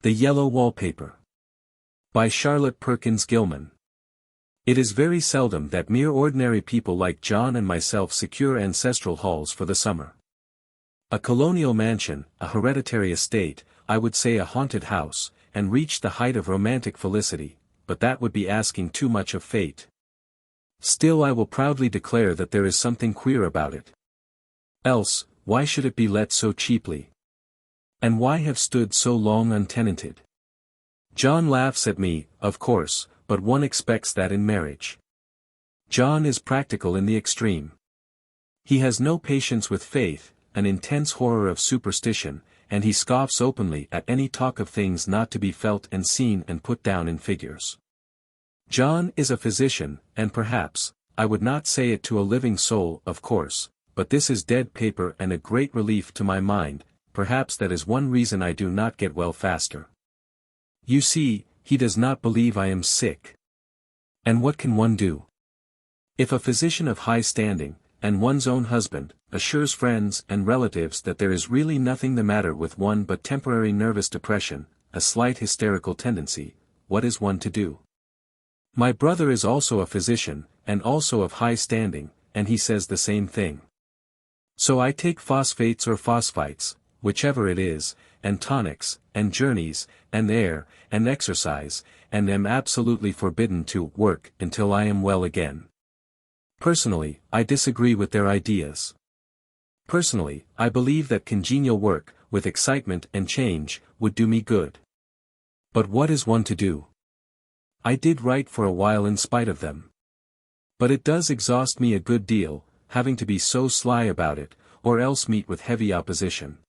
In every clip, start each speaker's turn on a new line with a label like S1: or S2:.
S1: The Yellow Wallpaper. By Charlotte Perkins Gilman. It is very seldom that mere ordinary people like John and myself secure ancestral halls for the summer. A colonial mansion, a hereditary estate, I would say a haunted house, and reach the height of romantic felicity, but that would be asking too much of fate. Still, I will proudly declare that there is something queer about it. Else, why should it be let so cheaply? And why have stood so long untenanted? John laughs at me, of course, but one expects that in marriage. John is practical in the extreme. He has no patience with faith, an intense horror of superstition, and he scoffs openly at any talk of things not to be felt and seen and put down in figures. John is a physician, and perhaps, I would not say it to a living soul, of course, but this is dead paper and a great relief to my mind. Perhaps that is one reason I do not get well faster. You see, he does not believe I am sick. And what can one do? If a physician of high standing, and one's own husband, assures friends and relatives that there is really nothing the matter with one but temporary nervous depression, a slight hysterical tendency, what is one to do? My brother is also a physician, and also of high standing, and he says the same thing. So I take phosphates or phosphites, whichever it is, and tonics, and journeys, and air, and exercise, and am absolutely forbidden to work until I am well again. Personally, I disagree with their ideas. Personally, I believe that congenial work, with excitement and change, would do me good. But what is one to do? I did write for a while in spite of them. But it does exhaust me a good deal, having to be so sly about it, or else meet with heavy opposition.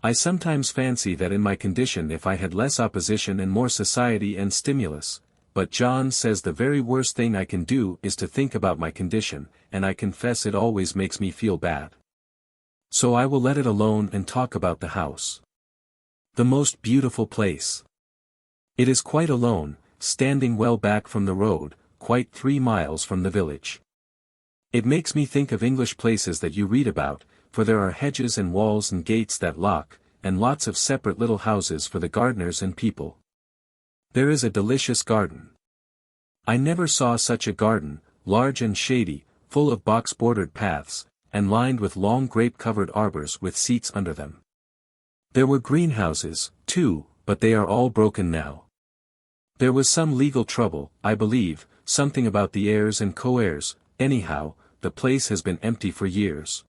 S1: I sometimes fancy that in my condition if I had less opposition and more society and stimulus, but John says the very worst thing I can do is to think about my condition, and I confess it always makes me feel bad. So I will let it alone and talk about the house. The most beautiful place. It is quite alone, standing well back from the road, quite 3 miles from the village. It makes me think of English places that you read about, for there are hedges and walls and gates that lock, and lots of separate little houses for the gardeners and people. There is a delicious garden. I never saw such a garden, large and shady, full of box-bordered paths, and lined with long grape-covered arbors with seats under them. There were greenhouses, too, but they are all broken now. There was some legal trouble, I believe, something about the heirs and co-heirs. Anyhow, the place has been empty for years.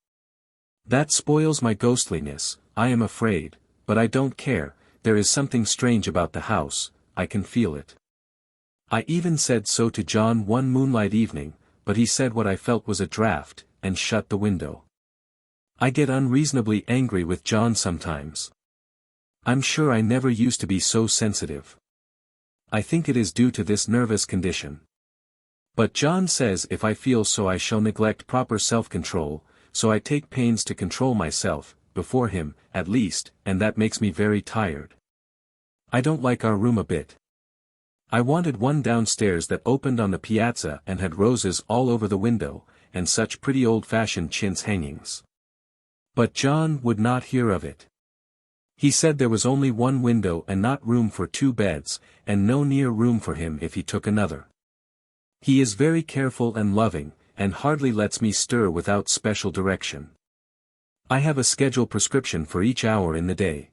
S1: That spoils my ghostliness, I am afraid, but I don't care. There is something strange about the house, I can feel it. I even said so to John one moonlight evening, but he said what I felt was a draught, and shut the window. I get unreasonably angry with John sometimes. I'm sure I never used to be so sensitive. I think it is due to this nervous condition. But John says if I feel so I shall neglect proper self-control, so I take pains to control myself, before him, at least, and that makes me very tired. I don't like our room a bit. I wanted one downstairs that opened on the piazza and had roses all over the window, and such pretty old-fashioned chintz hangings. But John would not hear of it. He said there was only one window and not room for 2 beds, and no near room for him if he took another. He is very careful and loving, and hardly lets me stir without special direction. I have a schedule prescription for each hour in the day.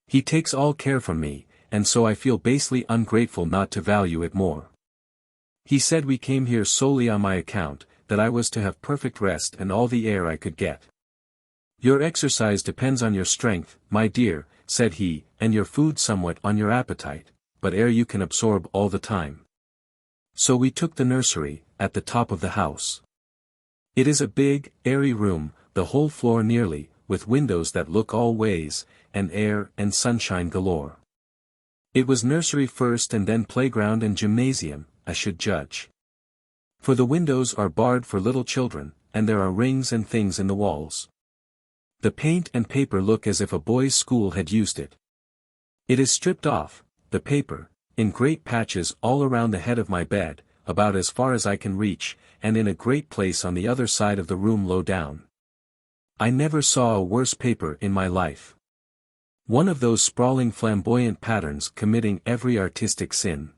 S1: He takes all care from me, and so I feel basely ungrateful not to value it more. He said we came here solely on my account, that I was to have perfect rest and all the air I could get. Your exercise depends on your strength, my dear, said he, and your food somewhat on your appetite, but air you can absorb all the time. So we took the nursery, at the top of the house. It is a big, airy room, the whole floor nearly, with windows that look all ways, and air and sunshine galore. It was nursery first and then playground and gymnasium, I should judge. For the windows are barred for little children, and there are rings and things in the walls. The paint and paper look as if a boys' school had used it. It is stripped off, the paper, in great patches all around the head of my bed, about as far as I can reach, and in a great place on the other side of the room low down. I never saw a worse paper in my life. One of those sprawling flamboyant patterns committing every artistic sin.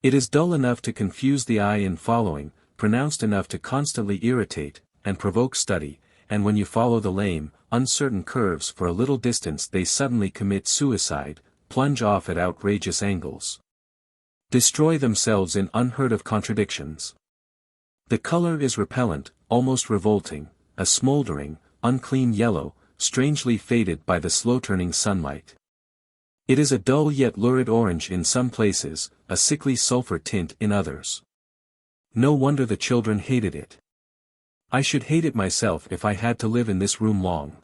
S1: It is dull enough to confuse the eye in following, pronounced enough to constantly irritate, and provoke study, and when you follow the lame, uncertain curves for a little distance they suddenly commit suicide, plunge off at outrageous angles. Destroy themselves in unheard-of contradictions. The color is repellent, almost revolting, a smoldering, unclean yellow, strangely faded by the slow-turning sunlight. It is a dull yet lurid orange in some places, a sickly sulfur tint in others. No wonder the children hated it. I should hate it myself if I had to live in this room long.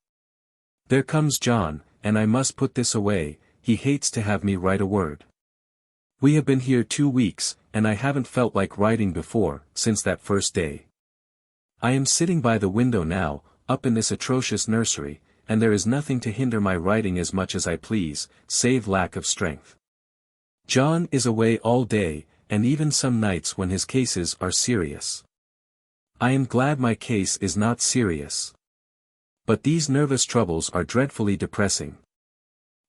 S1: There comes John, and I must put this away, he hates to have me write a word. We have been here 2 weeks, and I haven't felt like writing before, since that first day. I am sitting by the window now, up in this atrocious nursery, and there is nothing to hinder my writing as much as I please, save lack of strength. John is away all day, and even some nights when his cases are serious. I am glad my case is not serious. But these nervous troubles are dreadfully depressing.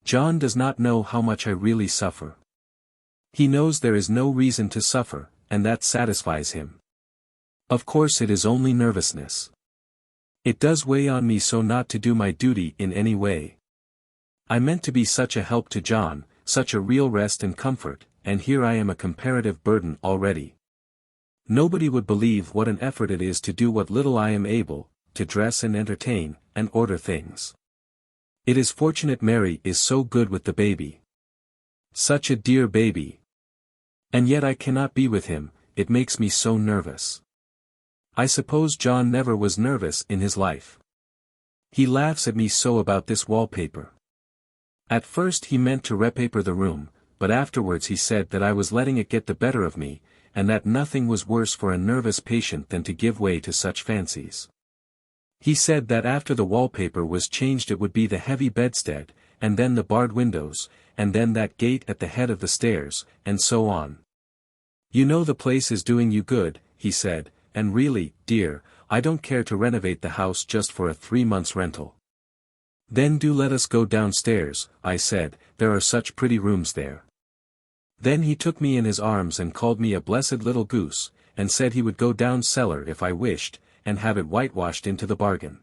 S1: John does not know how much I really suffer. He knows there is no reason to suffer, and that satisfies him. Of course it is only nervousness. It does weigh on me so not to do my duty in any way. I meant to be such a help to John, such a real rest and comfort, and here I am a comparative burden already. Nobody would believe what an effort it is to do what little I am able, to dress and entertain, and order things. It is fortunate Mary is so good with the baby. Such a dear baby. And yet I cannot be with him, it makes me so nervous. I suppose John never was nervous in his life. He laughs at me so about this wallpaper. At first he meant to repaper the room, but afterwards he said that I was letting it get the better of me, and that nothing was worse for a nervous patient than to give way to such fancies. He said that after the wallpaper was changed it would be the heavy bedstead, and then the barred windows, and then that gate at the head of the stairs, and so on. You know the place is doing you good, he said, and really, dear, I don't care to renovate the house just for a 3 months rental. Then do let us go downstairs, I said, there are such pretty rooms there. Then he took me in his arms and called me a blessed little goose, and said he would go down cellar if I wished, and have it whitewashed into the bargain.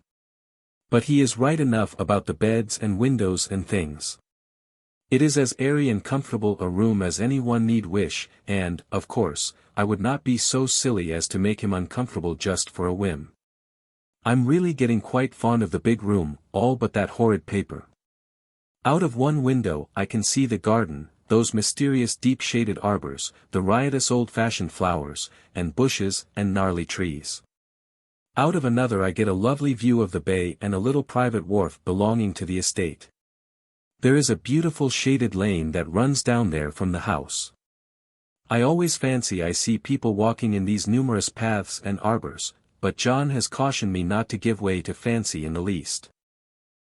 S1: But he is right enough about the beds and windows and things. It is as airy and comfortable a room as any one need wish, and, of course, I would not be so silly as to make him uncomfortable just for a whim. I'm really getting quite fond of the big room, all but that horrid paper. Out of one window I can see the garden, those mysterious deep-shaded arbors, the riotous old-fashioned flowers, and bushes and gnarly trees. Out of another I get a lovely view of the bay and a little private wharf belonging to the estate. There is a beautiful shaded lane that runs down there from the house. I always fancy I see people walking in these numerous paths and arbors, but John has cautioned me not to give way to fancy in the least.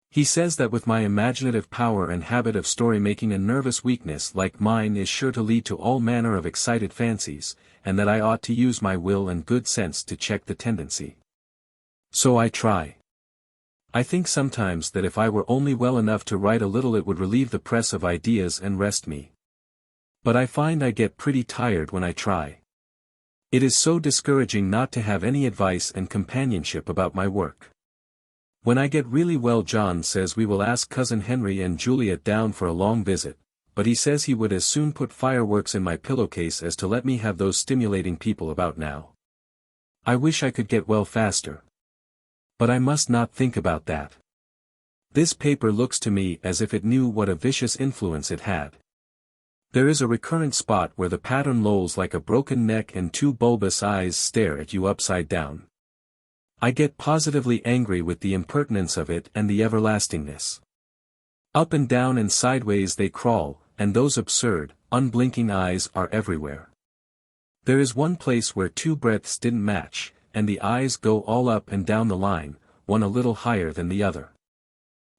S1: He says that with my imaginative power and habit of story-making a nervous weakness like mine is sure to lead to all manner of excited fancies, and that I ought to use my will and good sense to check the tendency. So I try. I think sometimes that if I were only well enough to write a little it would relieve the press of ideas and rest me. But I find I get pretty tired when I try. It is so discouraging not to have any advice and companionship about my work. When I get really well John says we will ask Cousin Henry and Juliet down for a long visit, but he says he would as soon put fireworks in my pillowcase as to let me have those stimulating people about now. I wish I could get well faster. But I must not think about that. This paper looks to me as if it knew what a vicious influence it had. There is a recurrent spot where the pattern lolls like a broken neck and 2 bulbous eyes stare at you upside down. I get positively angry with the impertinence of it and the everlastingness. Up and down and sideways they crawl, and those absurd, unblinking eyes are everywhere. There is one place where 2 breadths didn't match, and the eyes go all up and down the line, one a little higher than the other.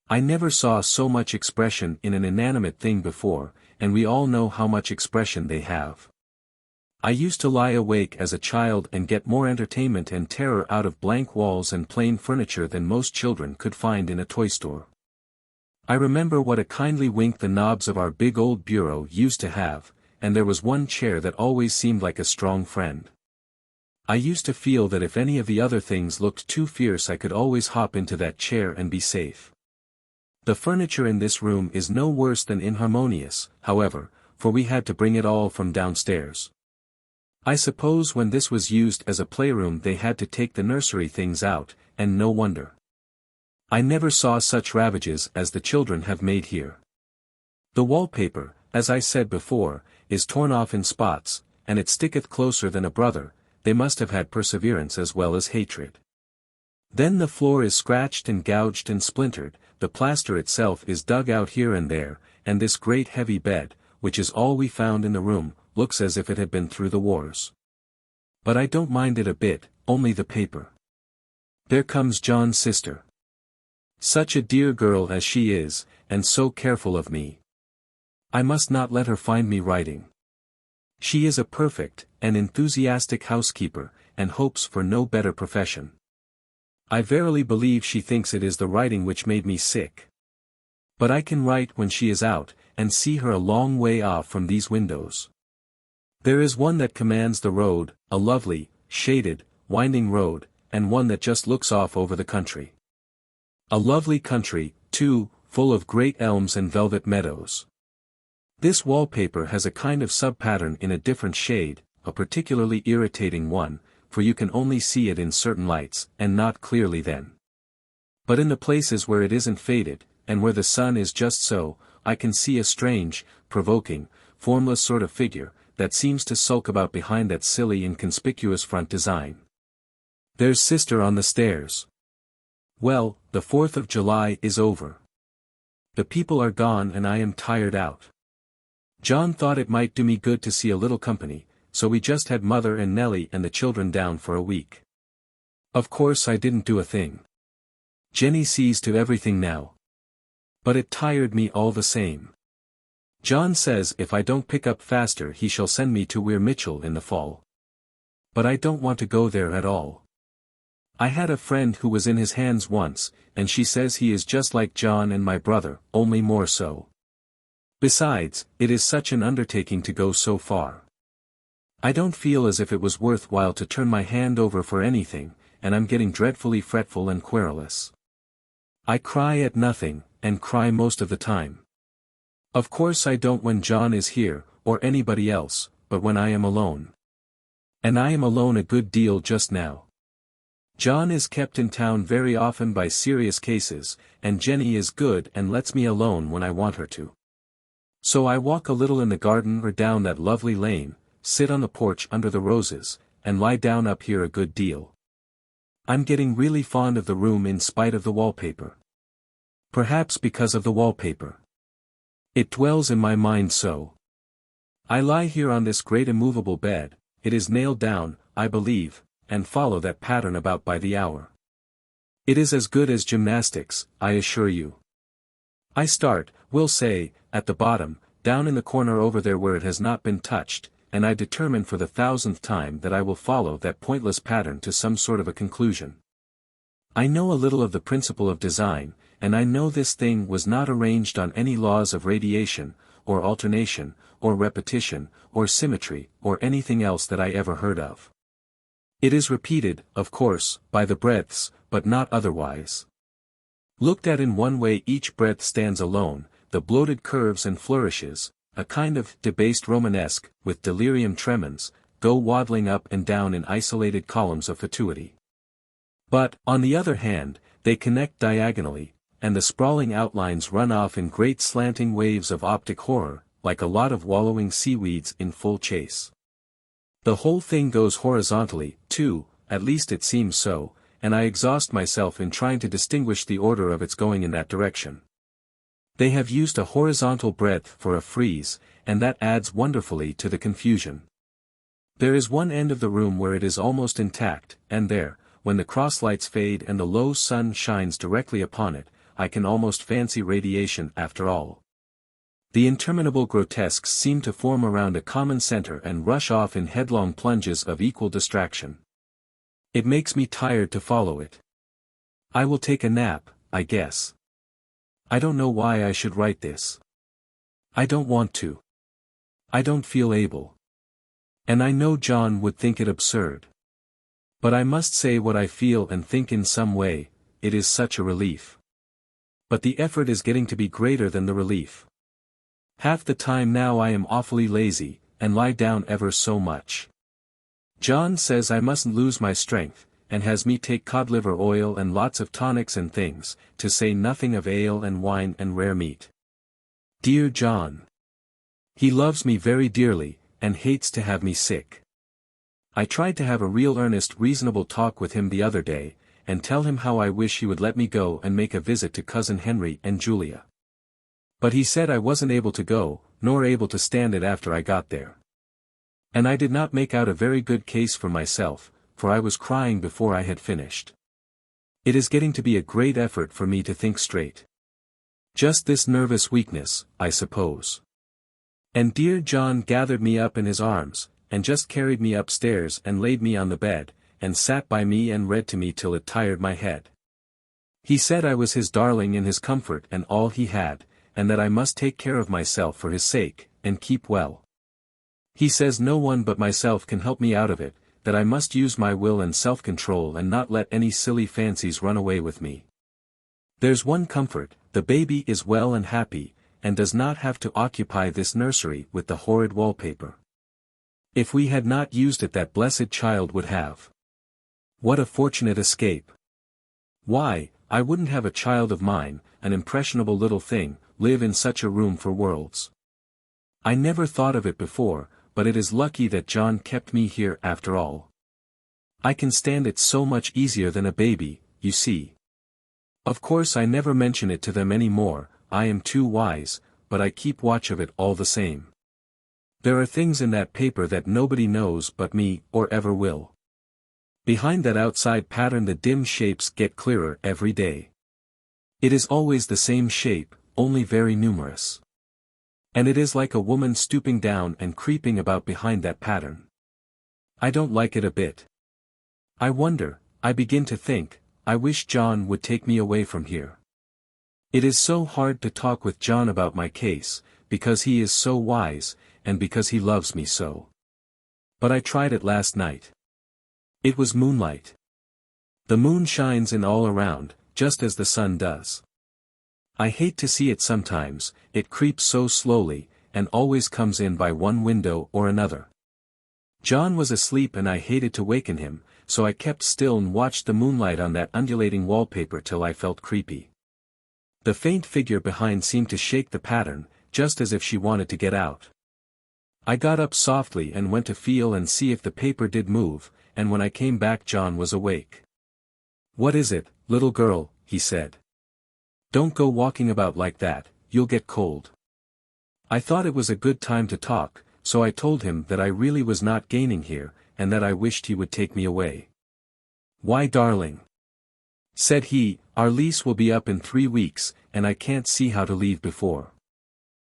S1: I never saw so much expression in an inanimate thing before, and we all know how much expression they have. I used to lie awake as a child and get more entertainment and terror out of blank walls and plain furniture than most children could find in a toy store. I remember what a kindly wink the knobs of our big old bureau used to have, and there was one chair that always seemed like a strong friend. I used to feel that if any of the other things looked too fierce I could always hop into that chair and be safe. The furniture in this room is no worse than inharmonious, however, for we had to bring it all from downstairs. I suppose when this was used as a playroom they had to take the nursery things out, and no wonder. I never saw such ravages as the children have made here. The wallpaper, as I said before, is torn off in spots, and it sticketh closer than a brother. They must have had perseverance as well as hatred. Then the floor is scratched and gouged and splintered, the plaster itself is dug out here and there, and this great heavy bed, which is all we found in the room, looks as if it had been through the wars. But I don't mind it a bit, only the paper. There comes John's sister. Such a dear girl as she is, and so careful of me. I must not let her find me writing. She is a perfect, an enthusiastic housekeeper, and hopes for no better profession. I verily believe she thinks it is the writing which made me sick. But I can write when she is out, and see her a long way off from these windows. There is one that commands the road, a lovely, shaded, winding road, and one that just looks off over the country. A lovely country, too, full of great elms and velvet meadows. This wallpaper has a kind of sub-pattern in a different shade, a particularly irritating one, for you can only see it in certain lights, and not clearly then. But in the places where it isn't faded, and where the sun is just so, I can see a strange, provoking, formless sort of figure, that seems to sulk about behind that silly inconspicuous front design. There's sister on the stairs. Well, the 4th of July is over. The people are gone and I am tired out. John thought it might do me good to see a little company, so we just had Mother and Nellie and the children down for a week. Of course I didn't do a thing. Jenny sees to everything now. But it tired me all the same. John says if I don't pick up faster he shall send me to Weir Mitchell in the fall. But I don't want to go there at all. I had a friend who was in his hands once, and she says he is just like John and my brother, only more so. Besides, it is such an undertaking to go so far. I don't feel as if it was worthwhile to turn my hand over for anything, and I'm getting dreadfully fretful and querulous. I cry at nothing, and cry most of the time. Of course I don't when John is here, or anybody else, but when I am alone. And I am alone a good deal just now. John is kept in town very often by serious cases, and Jenny is good and lets me alone when I want her to. So I walk a little in the garden or down that lovely lane, sit on the porch under the roses, and lie down up here a good deal. I'm getting really fond of the room in spite of the wallpaper. Perhaps because of the wallpaper. It dwells in my mind so. I lie here on this great immovable bed, it is nailed down, I believe, and follow that pattern about by the hour. It is as good as gymnastics, I assure you. I start, we'll say, at the bottom, down in the corner over there where it has not been touched, and I determine for the 1000th time that I will follow that pointless pattern to some sort of a conclusion. I know a little of the principle of design, and I know this thing was not arranged on any laws of radiation, or alternation, or repetition, or symmetry, or anything else that I ever heard of. It is repeated, of course, by the breadths, but not otherwise. Looked at in one way each breadth stands alone, the bloated curves and flourishes, a kind of debased Romanesque, with delirium tremens, go waddling up and down in isolated columns of fatuity. But, on the other hand, they connect diagonally, and the sprawling outlines run off in great slanting waves of optic horror, like a lot of wallowing seaweeds in full chase. The whole thing goes horizontally, too, at least it seems so, and I exhaust myself in trying to distinguish the order of its going in that direction. They have used a horizontal breadth for a frieze, and that adds wonderfully to the confusion. There is one end of the room where it is almost intact, and there, when the cross-lights fade and the low sun shines directly upon it, I can almost fancy radiation after all. The interminable grotesques seem to form around a common center and rush off in headlong plunges of equal distraction. It makes me tired to follow it. I will take a nap, I guess. I don't know why I should write this. I don't want to. I don't feel able. And I know John would think it absurd. But I must say what I feel and think in some way, it is such a relief. But the effort is getting to be greater than the relief. Half the time now I am awfully lazy, and lie down ever so much. John says I mustn't lose my strength, and has me take cod liver oil and lots of tonics and things, to say nothing of ale and wine and rare meat. Dear John. He loves me very dearly, and hates to have me sick. I tried to have a real earnest reasonable talk with him the other day, and tell him how I wish he would let me go and make a visit to Cousin Henry and Julia. But he said I wasn't able to go, nor able to stand it after I got there. And I did not make out a very good case for myself, for I was crying before I had finished. It is getting to be a great effort for me to think straight. Just this nervous weakness, I suppose. And dear John gathered me up in his arms, and just carried me upstairs and laid me on the bed, and sat by me and read to me till it tired my head. He said I was his darling in his comfort and all he had, and that I must take care of myself for his sake, and keep well. He says no one but myself can help me out of it, that I must use my will and self-control and not let any silly fancies run away with me. There's one comfort, the baby is well and happy, and does not have to occupy this nursery with the horrid wallpaper. If we had not used it, that blessed child would have. What a fortunate escape! Why, I wouldn't have a child of mine, an impressionable little thing, live in such a room for worlds. I never thought of it before, but it is lucky that John kept me here after all. I can stand it so much easier than a baby, you see. Of course I never mention it to them any more, I am too wise, but I keep watch of it all the same. There are things in that paper that nobody knows but me, or ever will. Behind that outside pattern the dim shapes get clearer every day. It is always the same shape, only very numerous. And it is like a woman stooping down and creeping about behind that pattern. I don't like it a bit. I wonder, I begin to think, I wish John would take me away from here. It is so hard to talk with John about my case, because he is so wise, and because he loves me so. But I tried it last night. It was moonlight. The moon shines in all around, just as the sun does. I hate to see it sometimes, it creeps so slowly, and always comes in by one window or another. John was asleep and I hated to waken him, so I kept still and watched the moonlight on that undulating wallpaper till I felt creepy. The faint figure behind seemed to shake the pattern, just as if she wanted to get out. I got up softly and went to feel and see if the paper did move, and when I came back John was awake. "What is it, little girl?" he said. "Don't go walking about like that, you'll get cold." I thought it was a good time to talk, so I told him that I really was not gaining here, and that I wished he would take me away. "Why, darling?" said he, "our lease will be up in 3 weeks, and I can't see how to leave before.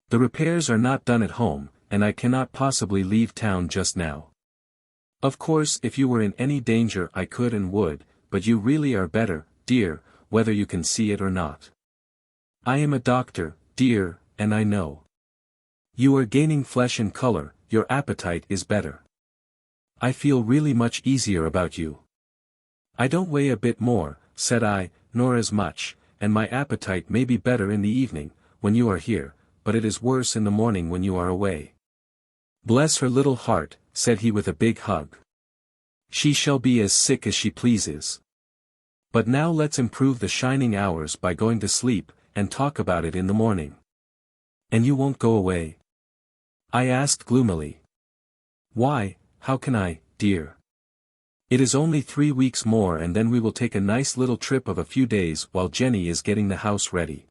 S1: The repairs are not done at home, and I cannot possibly leave town just now. Of course if you were in any danger I could and would, but you really are better, dear, whether you can see it or not. I am a doctor, dear, and I know. You are gaining flesh and color, your appetite is better. I feel really much easier about you. I don't weigh a bit more," said I, "nor as much, and my appetite may be better in the evening, when you are here, but it is worse in the morning when you are away." "Bless her little heart," said he with a big hug. "She shall be as sick as she pleases. But now let's improve the shining hours by going to sleep, and talk about it in the morning." "And you won't go away?" I asked gloomily. "Why, how can I, dear? It is only 3 weeks more and then we will take a nice little trip of a few days while Jenny is getting the house ready."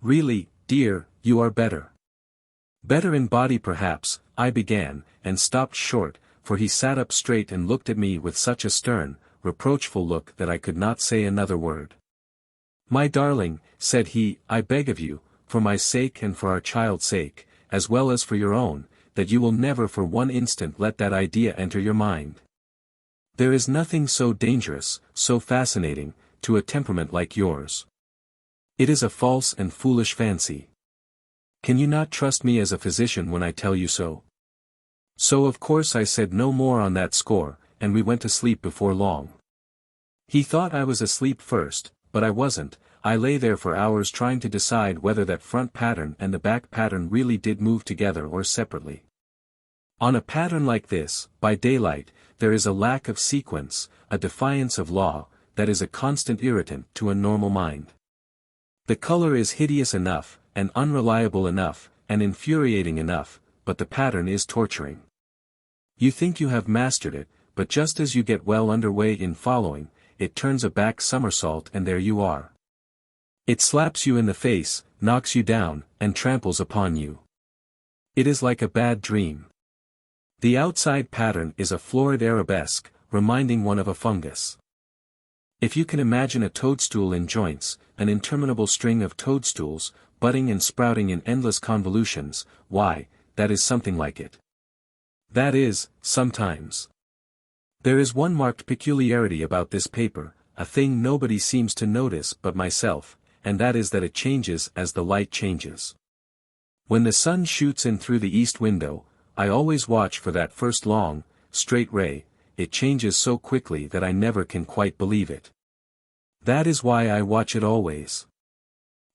S1: "Really, dear, you are better." "Better in body perhaps," I began, and stopped short, for he sat up straight and looked at me with such a stern, reproachful look that I could not say another word. "My darling," said he, "I beg of you, for my sake and for our child's sake, as well as for your own, that you will never for one instant let that idea enter your mind. There is nothing so dangerous, so fascinating, to a temperament like yours. It is a false and foolish fancy. Can you not trust me as a physician when I tell you so? So of course I said no more on that score, and we went to sleep before long. He thought I was asleep first, but I wasn't. I lay there for hours trying to decide whether that front pattern and the back pattern really did move together or separately. On a pattern like this, by daylight, there is a lack of sequence, a defiance of law, that is a constant irritant to a normal mind. The color is hideous enough, and unreliable enough, and infuriating enough, but the pattern is torturing. You think you have mastered it, but just as you get well underway in following, it turns a back somersault and there you are. It slaps you in the face, knocks you down, and tramples upon you. It is like a bad dream. The outside pattern is a florid arabesque, reminding one of a fungus. If you can imagine a toadstool in joints, an interminable string of toadstools, budding and sprouting in endless convolutions, why, that is something like it. That is, sometimes. There is one marked peculiarity about this paper, a thing nobody seems to notice but myself, and that is that it changes as the light changes. When the sun shoots in through the east window, I always watch for that first long, straight ray. It changes so quickly that I never can quite believe it. That is why I watch it always.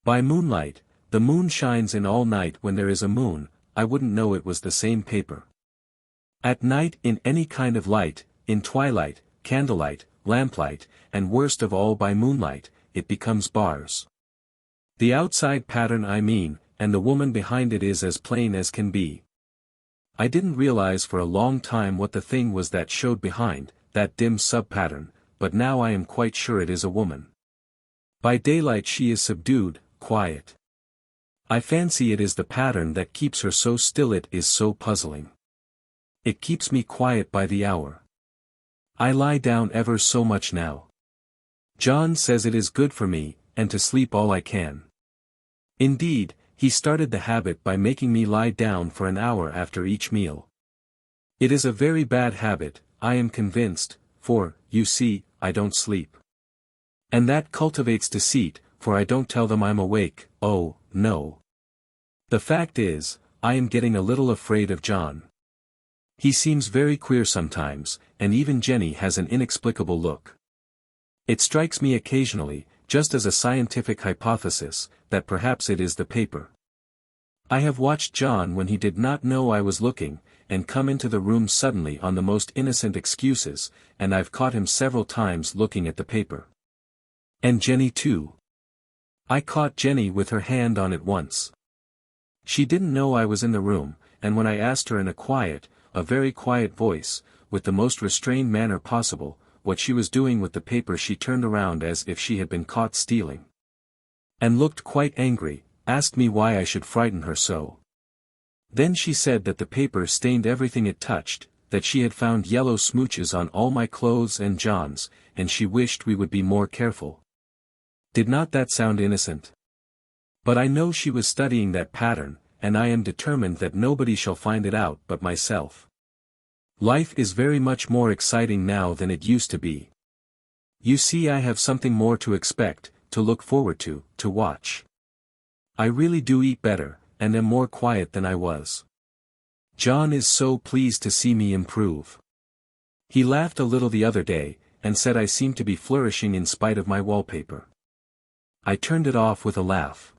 S1: By moonlight, the moon shines in all night when there is a moon, I wouldn't know it was the same paper. At night in any kind of light, in twilight, candlelight, lamplight, and worst of all by moonlight, it becomes bars. The outside pattern I mean, and the woman behind it is as plain as can be. I didn't realize for a long time what the thing was that showed behind, that dim sub-pattern, but now I am quite sure it is a woman. By daylight she is subdued, quiet. I fancy it is the pattern that keeps her so still. It is so puzzling. It keeps me quiet by the hour. I lie down ever so much now. John says it is good for me, and to sleep all I can. Indeed, he started the habit by making me lie down for an hour after each meal. It is a very bad habit, I am convinced, for, you see, I don't sleep. And that cultivates deceit, for I don't tell them I'm awake. Oh, no. The fact is, I am getting a little afraid of John. He seems very queer sometimes, and even Jenny has an inexplicable look. It strikes me occasionally, just as a scientific hypothesis, that perhaps it is the paper. I have watched John when he did not know I was looking, and come into the room suddenly on the most innocent excuses, and I've caught him several times looking at the paper. And Jenny too. I caught Jenny with her hand on it once. She didn't know I was in the room, and when I asked her in a very quiet voice, with the most restrained manner possible, what she was doing with the paper, she turned around as if she had been caught stealing. And looked quite angry, asked me why I should frighten her so. Then she said that the paper stained everything it touched, that she had found yellow smooches on all my clothes and John's, and she wished we would be more careful. Did not that sound innocent? But I know she was studying that pattern, and I am determined that nobody shall find it out but myself. Life is very much more exciting now than it used to be. You see, I have something more to expect, to look forward to watch. I really do eat better, and am more quiet than I was. John is so pleased to see me improve. He laughed a little the other day, and said I seemed to be flourishing in spite of my wallpaper. I turned it off with a laugh.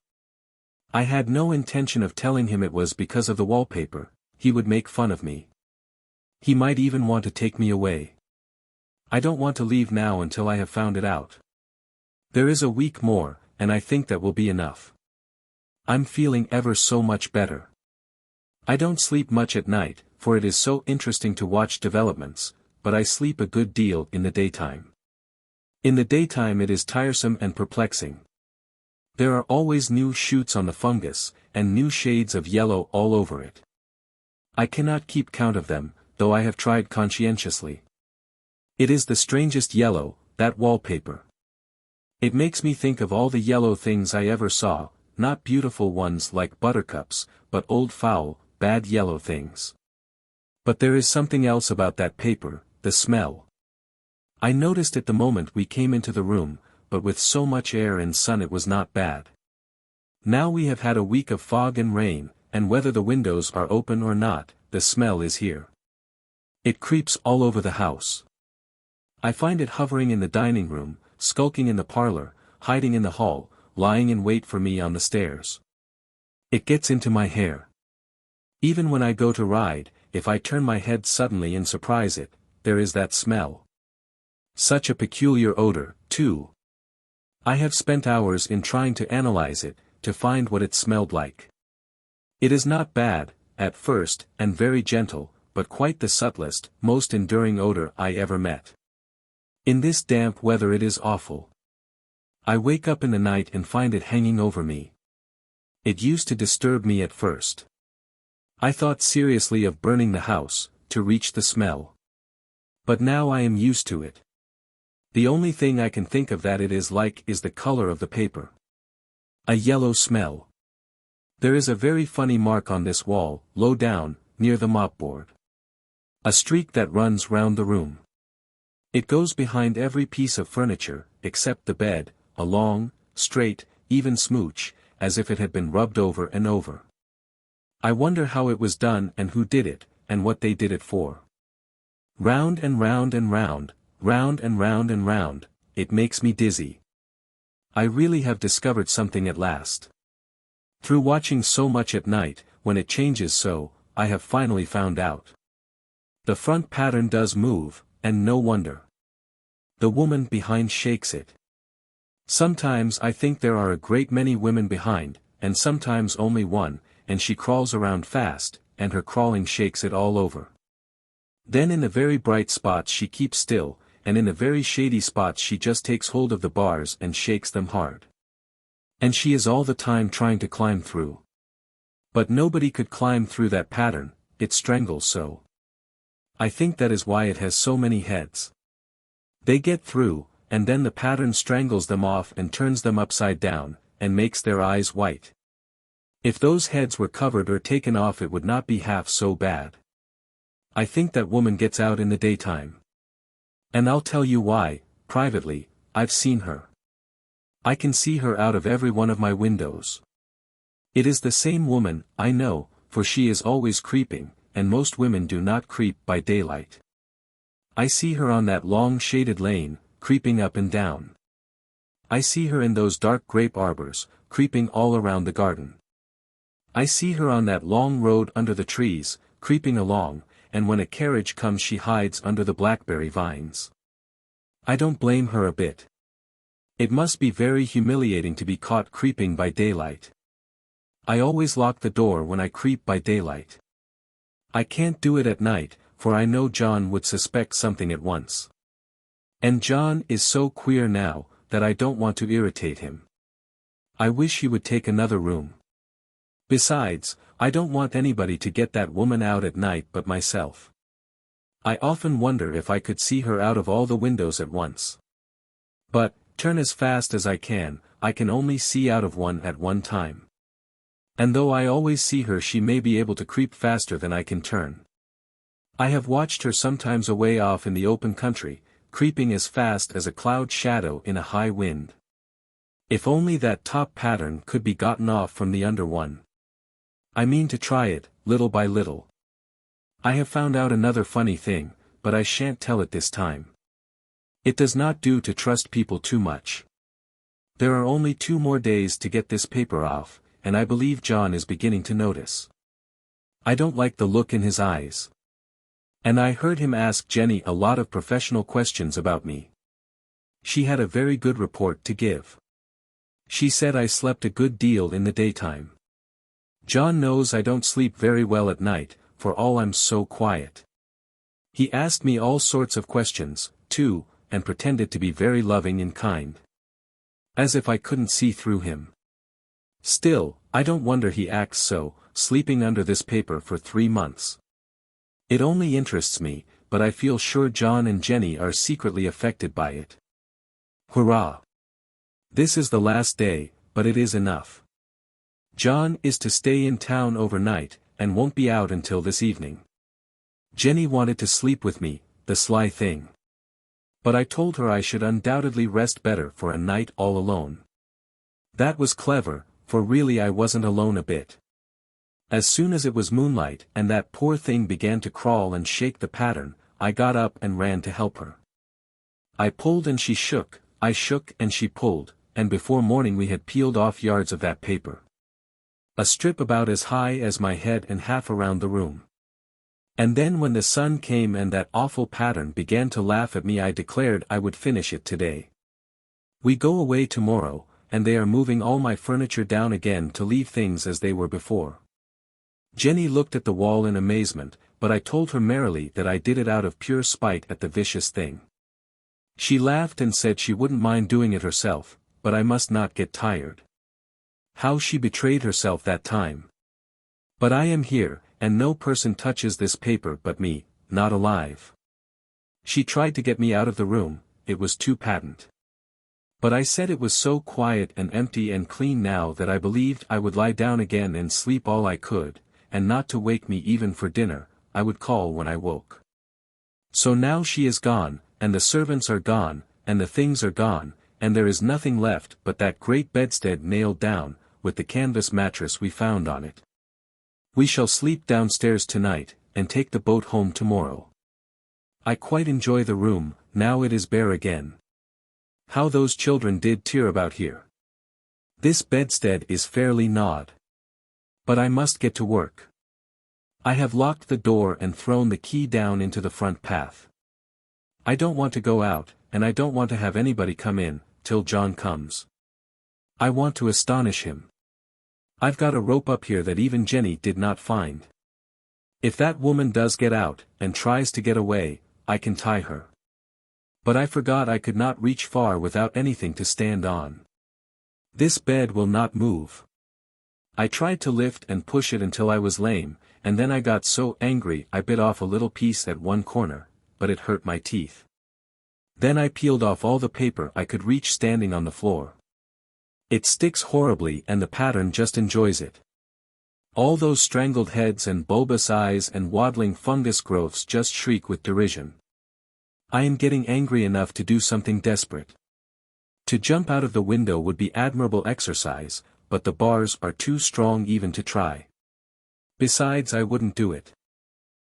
S1: I had no intention of telling him it was because of the wallpaper. He would make fun of me. He might even want to take me away. I don't want to leave now until I have found it out. There is a week more, and I think that will be enough. I'm feeling ever so much better. I don't sleep much at night, for it is so interesting to watch developments, but I sleep a good deal in the daytime. In the daytime it is tiresome and perplexing. There are always new shoots on the fungus, and new shades of yellow all over it. I cannot keep count of them, though I have tried conscientiously. It is the strangest yellow, that wallpaper. It makes me think of all the yellow things I ever saw, not beautiful ones like buttercups, but old foul, bad yellow things. But there is something else about that paper, the smell. I noticed it the moment we came into the room, but with so much air and sun it was not bad. Now we have had a week of fog and rain, and whether the windows are open or not, the smell is here. It creeps all over the house. I find it hovering in the dining room, skulking in the parlor, hiding in the hall, lying in wait for me on the stairs. It gets into my hair. Even when I go to ride, if I turn my head suddenly and surprise it, there is that smell. Such a peculiar odor, too. I have spent hours in trying to analyze it, to find what it smelled like. It is not bad, at first, and very gentle, but quite the subtlest, most enduring odor I ever met. In this damp weather it is awful. I wake up in the night and find it hanging over me. It used to disturb me at first. I thought seriously of burning the house, to reach the smell. But now I am used to it. The only thing I can think of that it is like is the color of the paper. A yellow smell. There is a very funny mark on this wall, low down, near the mopboard. A streak that runs round the room. It goes behind every piece of furniture, except the bed, a long, straight, even smooch, as if it had been rubbed over and over. I wonder how it was done and who did it, and what they did it for. Round and round and round, round and round and round, it makes me dizzy. I really have discovered something at last. Through watching so much at night, when it changes so, I have finally found out. The front pattern does move, and no wonder. The woman behind shakes it. Sometimes I think there are a great many women behind, and sometimes only one, and she crawls around fast, and her crawling shakes it all over. Then in the very bright spots she keeps still, and in the very shady spots she just takes hold of the bars and shakes them hard. And she is all the time trying to climb through. But nobody could climb through that pattern, it strangles so. I think that is why it has so many heads. They get through, and then the pattern strangles them off and turns them upside down, and makes their eyes white. If those heads were covered or taken off it would not be half so bad. I think that woman gets out in the daytime. And I'll tell you why, privately, I've seen her. I can see her out of every one of my windows. It is the same woman, I know, for she is always creeping, and most women do not creep by daylight. I see her on that long shaded lane, creeping up and down. I see her in those dark grape arbors, creeping all around the garden. I see her on that long road under the trees, creeping along, and when a carriage comes she hides under the blackberry vines. I don't blame her a bit. It must be very humiliating to be caught creeping by daylight. I always lock the door when I creep by daylight. I can't do it at night, for I know John would suspect something at once. And John is so queer now, that I don't want to irritate him. I wish he would take another room. Besides, I don't want anybody to get that woman out at night but myself. I often wonder if I could see her out of all the windows at once. But, turn as fast as I can only see out of one at one time. And though I always see her she may be able to creep faster than I can turn. I have watched her sometimes away off in the open country, creeping as fast as a cloud shadow in a high wind. If only that top pattern could be gotten off from the under one. I mean to try it, little by little. I have found out another funny thing, but I shan't tell it this time. It does not do to trust people too much. There are only 2 more days to get this paper off, and I believe John is beginning to notice. I don't like the look in his eyes. And I heard him ask Jenny a lot of professional questions about me. She had a very good report to give. She said I slept a good deal in the daytime. John knows I don't sleep very well at night, for all I'm so quiet. He asked me all sorts of questions, too, and pretended to be very loving and kind. As if I couldn't see through him. Still, I don't wonder he acts so, sleeping under this paper for 3 months. It only interests me, but I feel sure John and Jenny are secretly affected by it. Hurrah! This is the last day, but it is enough. John is to stay in town overnight, and won't be out until this evening. Jenny wanted to sleep with me, the sly thing. But I told her I should undoubtedly rest better for a night all alone. That was clever, for really I wasn't alone a bit. As soon as it was moonlight and that poor thing began to crawl and shake the pattern, I got up and ran to help her. I pulled and she shook, I shook and she pulled, and before morning we had peeled off yards of that paper. A strip about as high as my head and half around the room. And then when the sun came and that awful pattern began to laugh at me, I declared I would finish it today. We go away tomorrow, and they are moving all my furniture down again to leave things as they were before. Jenny looked at the wall in amazement, but I told her merrily that I did it out of pure spite at the vicious thing. She laughed and said she wouldn't mind doing it herself, but I must not get tired. How she betrayed herself that time. But I am here, and no person touches this paper but me, not alive. She tried to get me out of the room, it was too patent. But I said it was so quiet and empty and clean now that I believed I would lie down again and sleep all I could, and not to wake me even for dinner, I would call when I woke. So now she is gone, and the servants are gone, and the things are gone, and there is nothing left but that great bedstead nailed down, with the canvas mattress we found on it. We shall sleep downstairs tonight, and take the boat home tomorrow. I quite enjoy the room, now it is bare again. How those children did tear about here. This bedstead is fairly gnawed. But I must get to work. I have locked the door and thrown the key down into the front path. I don't want to go out, and I don't want to have anybody come in, till John comes. I want to astonish him. I've got a rope up here that even Jenny did not find. If that woman does get out, and tries to get away, I can tie her. But I forgot I could not reach far without anything to stand on. This bed will not move. I tried to lift and push it until I was lame, and then I got so angry I bit off a little piece at one corner, but it hurt my teeth. Then I peeled off all the paper I could reach standing on the floor. It sticks horribly and the pattern just enjoys it. All those strangled heads and bulbous eyes and waddling fungus growths just shriek with derision. I am getting angry enough to do something desperate. To jump out of the window would be admirable exercise, but the bars are too strong even to try. Besides, I wouldn't do it.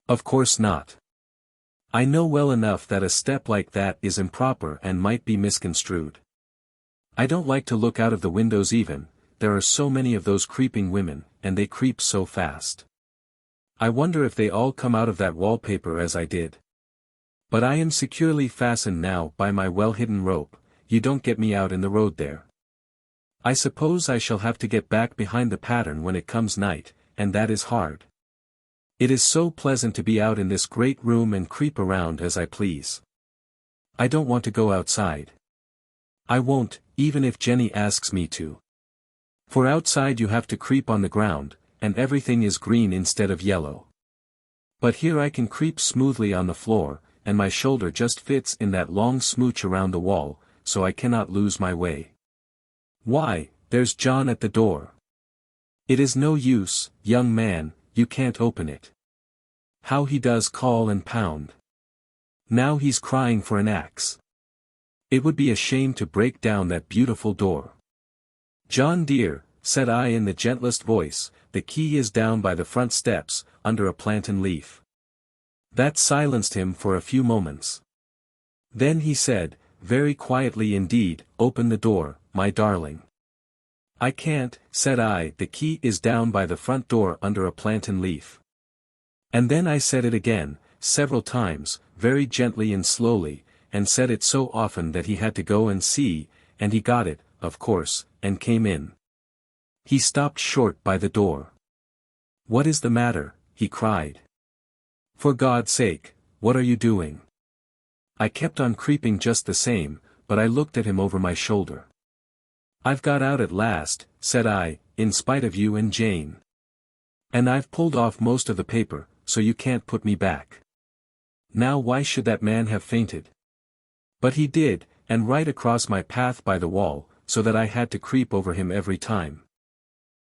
S1: Of course not. I know well enough that a step like that is improper and might be misconstrued. I don't like to look out of the windows even, there are so many of those creeping women, and they creep so fast. I wonder if they all come out of that wallpaper as I did. But I am securely fastened now by my well-hidden rope, you don't get me out in the road there. I suppose I shall have to get back behind the pattern when it comes night, and that is hard. It is so pleasant to be out in this great room and creep around as I please. I don't want to go outside. I won't, even if Jenny asks me to. For outside you have to creep on the ground, and everything is green instead of yellow. But here I can creep smoothly on the floor, and my shoulder just fits in that long smooch around the wall, so I cannot lose my way. Why, there's John at the door. It is no use, young man, you can't open it. How he does call and pound. Now he's crying for an axe. It would be a shame to break down that beautiful door. John dear, said I in the gentlest voice, the key is down by the front steps, under a plantain leaf. That silenced him for a few moments. Then he said, very quietly indeed, open the door, my darling. I can't, said I, the key is down by the front door under a plantain leaf. And then I said it again, several times, very gently and slowly, and said it so often that he had to go and see, and he got it, of course, and came in. He stopped short by the door. What is the matter? He cried. For God's sake, what are you doing? I kept on creeping just the same, but I looked at him over my shoulder. I've got out at last, said I, in spite of you and Jane. And I've pulled off most of the paper, so you can't put me back. Now why should that man have fainted? But he did, and right across my path by the wall, so that I had to creep over him every time.